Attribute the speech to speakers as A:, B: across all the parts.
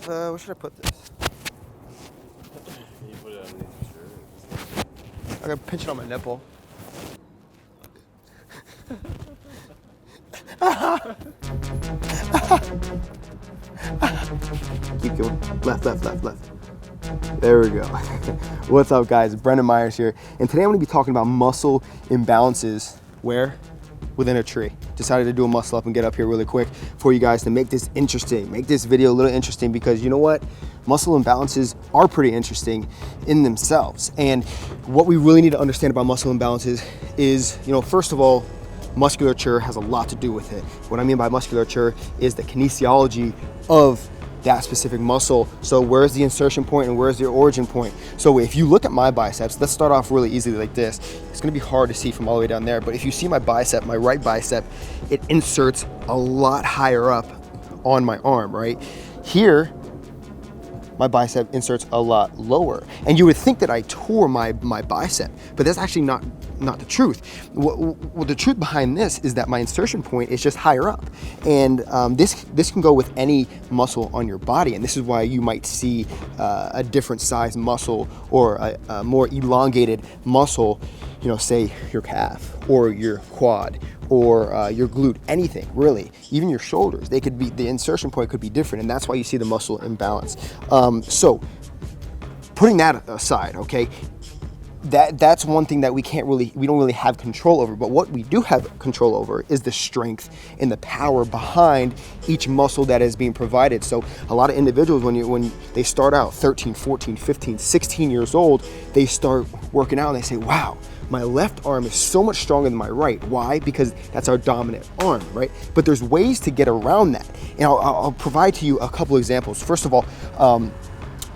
A: Where should I put this?
B: You put it underneath your shirt.
A: I'm gonna pinch it on my nipple. Keep going. Left, left, left, left. There we go. What's up, guys? Brendan Meyers here, and today I'm going to be talking about muscle imbalances. Where? Within a tree. Decided to do a muscle up and get up here really quick for you guys to make this interesting, make this video a little interesting, because you know what? Muscle imbalances are pretty interesting in themselves. And what we really need to understand about muscle imbalances is, first of all, musculature has a lot to do with it. What I mean by musculature is the kinesiology of that specific muscle. So where's the insertion point and where's the origin point? So if you look at my biceps, let's start off really easily like this. It's gonna be hard to see from all the way down there, but if you see my bicep, my right bicep, it inserts a lot higher up on my arm, right? Here, my bicep inserts a lot lower. And you would think that I tore my bicep, but that's actually not the truth. What the truth behind this is that my insertion point is just higher up. And this can go with any muscle on your body. And this is why you might see a different size muscle or a more elongated muscle, say your calf or your quad or your glute, anything really, even your shoulders. The insertion point could be different, and that's why you see the muscle imbalance. So putting that aside, okay, that's one thing that we don't really have control over. But what we do have control over is the strength and the power behind each muscle that is being provided. So a lot of individuals, when they start out 13, 14, 15, 16 years old, they start working out and they say, wow, my left arm is so much stronger than my right. Why? Because that's our dominant arm, right? But there's ways to get around that. And I'll provide to you a couple examples. First of all,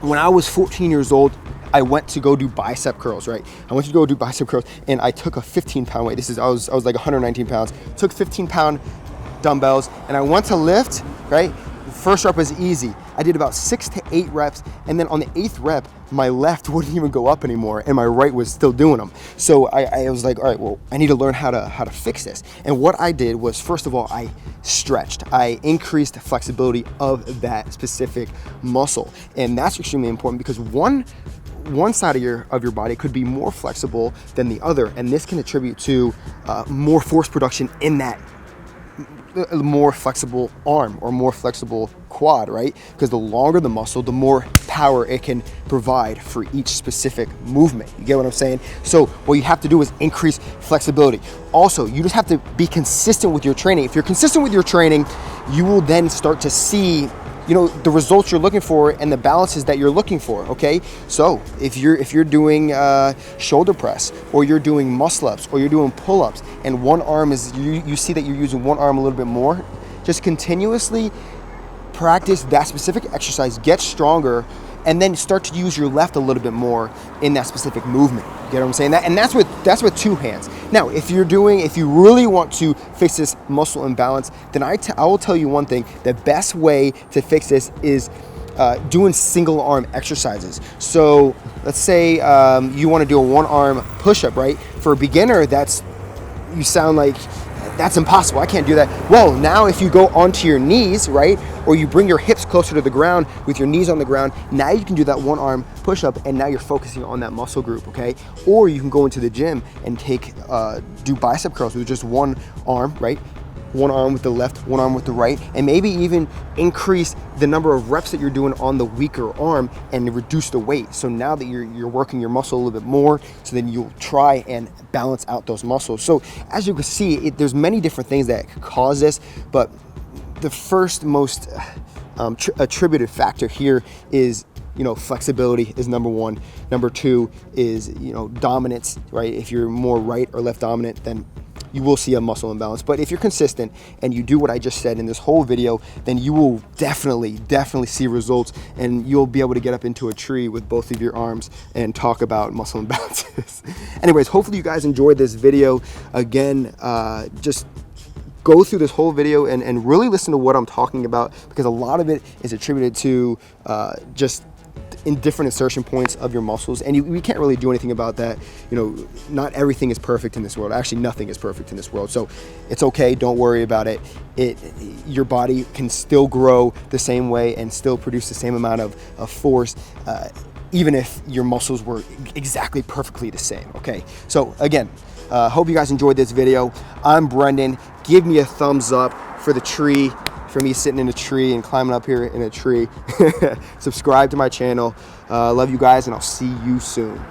A: when I was 14 years old, I went to go do bicep curls, right? I went to go do bicep curls, and I took a 15-pound weight. I was like 119 pounds. Took 15-pound dumbbells, and I went to lift, right? First rep was easy. I did about 6 to 8 reps, and then on the 8th rep, my left wouldn't even go up anymore, and my right was still doing them. So I was like, all right, well, I need to learn how to fix this. And what I did was, first of all, I stretched. I increased the flexibility of that specific muscle, and that's extremely important because one side of your body could be more flexible than the other, and this can attribute to more force production in that more flexible arm or more flexible quad, right? Because the longer the muscle, the more power it can provide for each specific movement. You get what I'm saying? So what you have to do is increase flexibility. Also, you just have to be consistent with your training. If you're consistent with your training, you will then start to see the results you're looking for and the balances that you're looking for, okay? So if you're doing shoulder press, or you're doing muscle ups, or you're doing pull-ups, and one arm is, you see that you're using one arm a little bit more, just continuously practice that specific exercise, get stronger, and then start to use your left a little bit more in that specific movement. You get what I'm saying? And that's with two hands. Now, if you really want to fix this muscle imbalance, then I will tell you one thing. The best way to fix this is doing single arm exercises. So let's say you want to do a one arm push-up, right? For a beginner, you sound like that's impossible. I can't do that. Well, now if you go onto your knees, right, or you bring your hips closer to the ground with your knees on the ground, now you can do that one arm push-up, and now you're focusing on that muscle group, okay? Or you can go into the gym and do bicep curls with just one arm, right? One arm with the left, one arm with the right, and maybe even increase the number of reps that you're doing on the weaker arm and reduce the weight. So now that you're working your muscle a little bit more, so then you'll try and balance out those muscles. So as you can see, there's many different things that could cause this, but the first most attributed factor here is flexibility is number one. Number two is dominance, right? If you're more right or left dominant, then you will see a muscle imbalance. But if you're consistent and you do what I just said in this whole video, then you will definitely see results, and you'll be able to get up into a tree with both of your arms and talk about muscle imbalances. Anyways, hopefully you guys enjoyed this video. Again, just go through this whole video and really listen to what I'm talking about, because a lot of it is attributed to just in different insertion points of your muscles, and we can't really do anything about that. You know, not everything is perfect in this world. Actually, nothing is perfect in this world, so it's okay. Don't worry about it. Your body can still grow the same way and still produce the same amount of force, even if your muscles were exactly perfectly the same. Okay, so again, hope you guys enjoyed this video. I'm Brendan. Give me a thumbs up for the tree, for me sitting in a tree and climbing up here in a tree. Subscribe to my channel. Love you guys, and I'll see you soon.